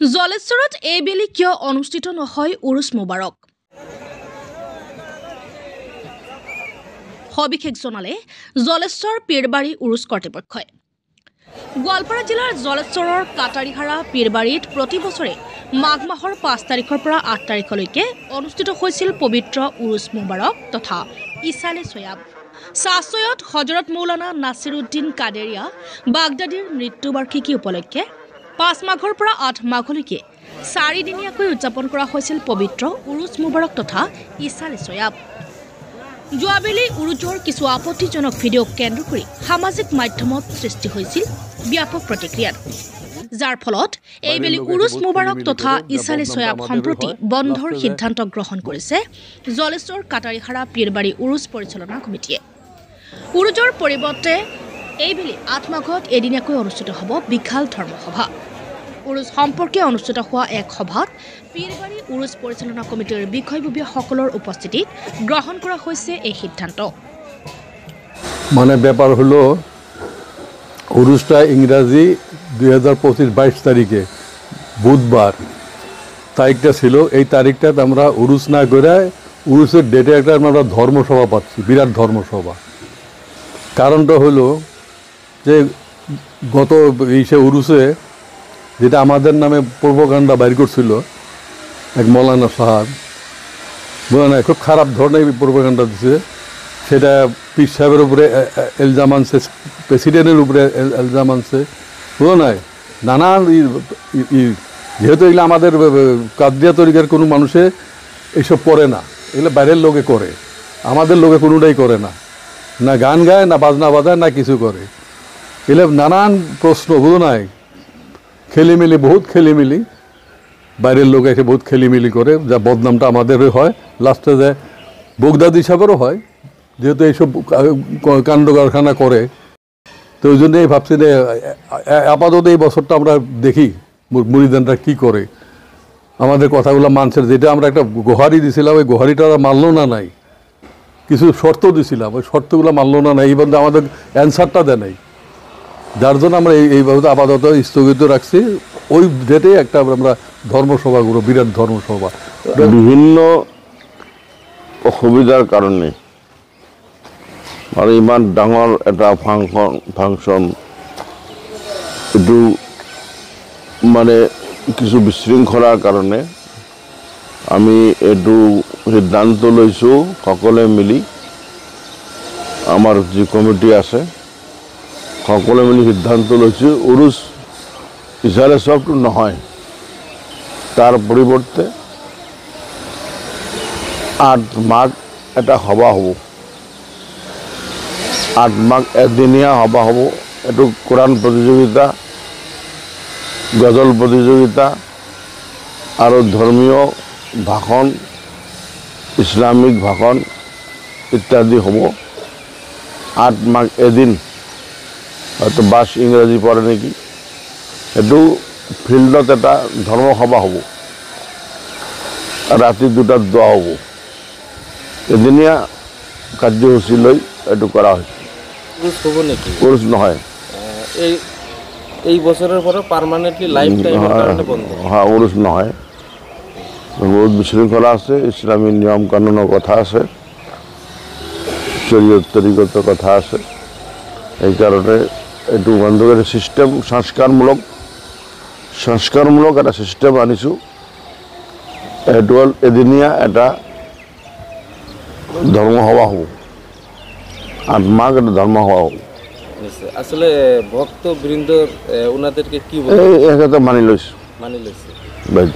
জলেশ্বৰত এইবেলি কিয় অনুষ্ঠিত নহয় উৰুছ মুবাৰক সবিশেষ জনালে জলেশ্বৰ পীৰবাৰী উৰুছ কৰ্তৃপক্ষই গোৱালপাৰা জিলাৰ জলেশ্বৰৰ কাটাৰিহাৰা পীৰবাৰীত প্ৰতি বছৰে মাঘ মাহৰ 5 তাৰিখৰ পৰা 8 তাৰিখলৈকে অনুষ্ঠিত হৈছিল পবিত্ৰ উৰুছ মুবাৰক তথা ইছালে সয়াব শাহ সৈয়দ হজৰত মৌলানা নাছিৰুদ্দিন কাদেৰিয়া বাগদাদীৰ মৃত্যুবাৰ্ষিকী উপলক্ষে 5 মাঘৰ পৰা 8 মাঘলৈকে 4 দিনীয়াকৈ উদযাপন কৰা হৈছিল পবিত্ৰ উৰুছ মুবাৰক তথা ইছালে সয়াব যোৱাবেলি উৰুজৰ কিছু আপত্তিজনক ভিডিঅ' কেন্দ্ৰ কৰি সামাজিক মাধ্যমত সৃষ্টি হৈছিল ব্যাপক প্ৰতিক্ৰিয়া যাৰ ফলত এইবেলি উৰুছ মুবাৰক তথা ইছালে সয়াব সম্প্ৰতি বন্ধৰ সিদ্ধান্ত গ্ৰহণ কৰিছে জলেশ্বৰ কাটাৰিহাৰা পীৰবাৰী উৰুছ পৰিচালনা কমিটিয়ে উৰুজৰ পৰিৱৰ্তে এইবেলি 8 মাঘত এদিনীয়াকৈ অনুষ্ঠিত হ'ব বিশাল ধৰ্মসভা উৰুছ সম্পৰ্কে অনুষ্ঠিত হোৱা এক সভাত পীৰবাৰী উৰুছ পৰিচালনা কমিটিৰ বিষয়ববীয়াসকলৰ উপস্থিতিত গ্ৰহণ কৰা হৈছে এই সিদ্ধান্ত মানে ব্যাপার হলো উরুসটা ইংরাজি 2025-22 তারিখে বুধবার তারিখটা ছিল এই তারিখটাতে আমরা উরুস না করে উরুসের ডেটে একটা আমরা ধর্মসভা পাচ্ছি বিরাট ধর্মসভা কারণটা হলো যে গত সে উরুসে যেটা আমাদের নামে প্রোপাগান্ডা বাইর করছিল এক মৌলানা সাহেব বুঝলেন না খুব খারাপ ধরনের প্রোপাগান্ডা দিছে সেটা পীর সাহেবের উপরে এলজাম আনছে প্রেসিডেন্টের উপরে এলজাম আনছে বুঝলো না নানান যেহেতু এগুলো আমাদের কাদরিয়া তরিকার কোনো মানুষে এইসব করে না এগুলো বাইরের লোকে করে আমাদের লোকে কোনোটাই করে না না গান গায় না বাজনা বাজায় না কিছু করে এগুলো নানান প্রশ্ন বুঝলো না খেলিমেলি বহুত খেলিমেলি বাইরের লোক এসে বহুত খেলিমেলি করে যা বদনামটা আমাদেরই হয় লাস্টে যায় বগদাদি সাহেবেরও হয় যেহেতু এইসব কাণ্ড কারখানা করে তো ওই জন্যই ভাবছি যে আপাতত এই বছরটা আমরা দেখি মুরিদানরা কী করে আমাদের কথাগুলো মানছে যেটা আমরা একটা গোহারি দিছিলাম ওই গোহারিটা ওরা মানলো না নাই কিছু শর্ত দিছিলাম ওই শর্তগুলো মানলো না নাই এই বন্ধু আমাদের অ্যান্সারটা দেয় নাই যার জন্য আমরা এইভাবে আপাতত স্থগিত রাখছি ওই ডেটে একটা আমরা ধর্মসভা করব বিরাট ধর্মসভা বিভিন্ন অসুবিধার কারণে মানে ইমান ডাঙৰ এটা ফাংচন এইটো মানে কিছু বিশৃংখলাৰ কাৰণে আমি এইটো সিদ্ধান্ত লৈছোঁ সকলোৱে মিলি আমাৰ যি কমিটি আছে সকলোৱে মিলি সিদ্ধান্ত লৈছোঁ উৰুছ ইছালে সয়াবটো নহয় তাৰ পৰিৱৰ্তে 8 মাঘ এটা সভা হ'ব 8 মাঘ এদিনীয়া সভা হ'ব এইটো কোরআন প্ৰতিযোগিতা গজল প্ৰতিযোগিতা আৰু ধৰ্মীয় ভাষণ ইছলামিক ভাষণ ইত্যাদি হ'ব 8 মাঘ এদিন হয়তো বাছ ইংৰাজী পড়ে নেকি এইটো ফিল্ডত এটা ধৰ্মসভা হ'ব ৰাতি 2টাত দোৱা হ'ব এদিনীয়া কাৰ্যসূচী লৈ এইটো কৰা হৈছে উৰুছ নহয় এই বছরের পরে পার্মানেন্টলি লাইফ টাইমের কারণে বন্ধ হ্যাঁ উরুছ নহয় বহুত বিশৃঙ্খলা আছে ইসলামী নিয়ম কানুনের কথা আছে শরীয়ত তরিকত কথা আছে এই কারণে এইটো বন্ধ করে সিস্টেম সংস্কারমূলক একটা সিস্টেম আনিছোঁ এইটো হ'ল এদিনীয়া এটা ধর্মসভা হ'ব 8 মাঘ এটা ধর্মসভা হ'ব আসলে ভক্ত বৃন্দর ওনাদেরকে কি বলে এই মানি লৈছোঁ মানি লৈছে বাধ্য